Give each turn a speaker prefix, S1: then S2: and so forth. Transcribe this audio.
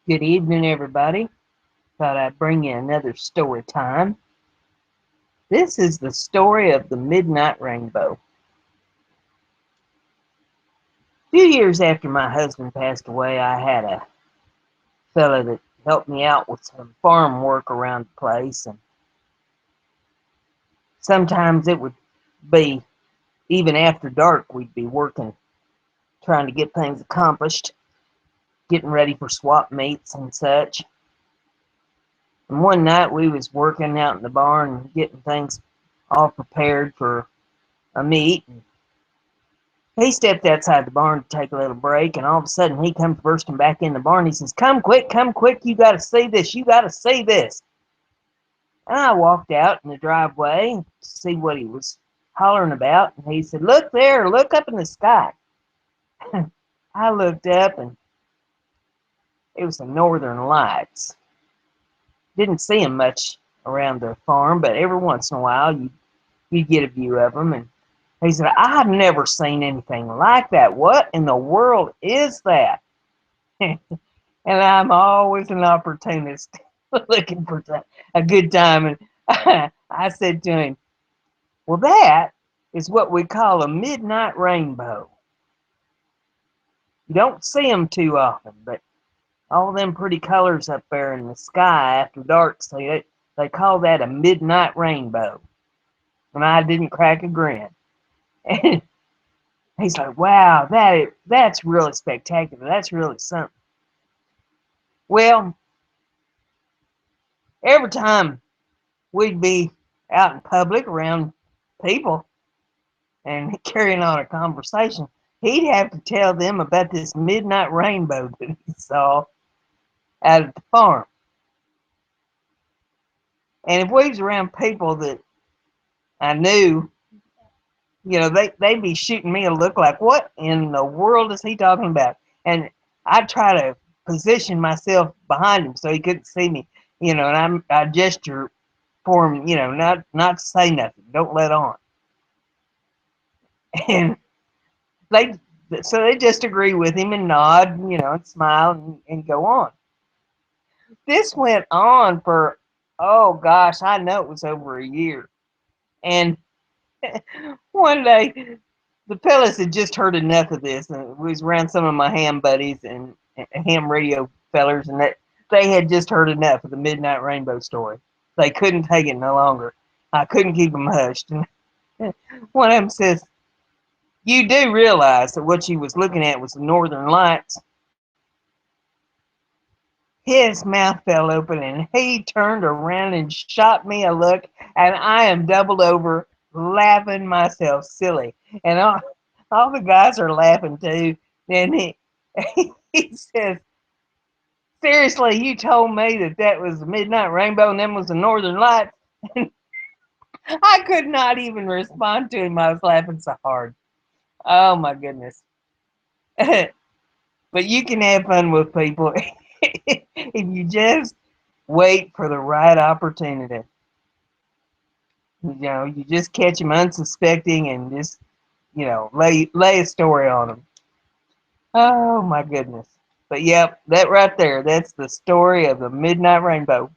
S1: Good evening, everybody. Thought I'd bring you another story time. This is the story of the Midnight Rainbow. A few years after my husband passed away, I had a fella that helped me out with some farm work around the place, and sometimes it would be even after dark we'd be working, trying to get things accomplished, getting ready for swap meets and such. And one night we was working out in the barn, getting things all prepared for a meet. He stepped outside the barn to take a little break, and all of a sudden he comes bursting back in the barn. He says, come quick, you got to see this, you got to see this." And I walked out in the driveway to see what he was hollering about, and he said, "Look there, look up in the sky." I looked up, and it was the northern lights. Didn't see them much around the farm, but every once in a while you get a view of them. And he said, "I've never seen anything like that. What in the world is that?" And I'm always an opportunist looking for a good time. And I said to him, "Well, that is what we call a midnight rainbow. You don't see them too often, but all them pretty colors up there in the sky after dark, so they call that a midnight rainbow." And I didn't crack a grin. And he's like, "Wow, that's really spectacular. That's really something." Well, every time we'd be out in public around people and carrying on a conversation, he'd have to tell them about this midnight rainbow that he saw out at the farm. And if we was around people that I knew, they'd be shooting me a look like, "What in the world is he talking about?" And I'd try to position myself behind him so he couldn't see me, and I gesture for him, not to say nothing, don't let on. And they they just agree with him and nod, and smile and go on. This went on for, oh gosh, I know it was over a year. And one day the fellas had just heard enough of this, and we was around some of my ham buddies and ham radio fellers, and that they had just heard enough of the Midnight Rainbow story. They couldn't take it no longer. I couldn't keep them hushed. And one of them says, "You do realize that what you was looking at was the Northern Lights?" His mouth fell open and he turned around and shot me a look, and I am doubled over laughing myself silly. And all the guys are laughing too. And he says, "Seriously, you told me that was the Midnight Rainbow and them was the Northern Lights?" I could not even respond to him. I was laughing so hard. Oh my goodness. But you can have fun with people if you just wait for the right opportunity. You just catch them unsuspecting and just, lay a story on them. Oh my goodness. But yep, that right there, that's the story of the Midnight Rainbow.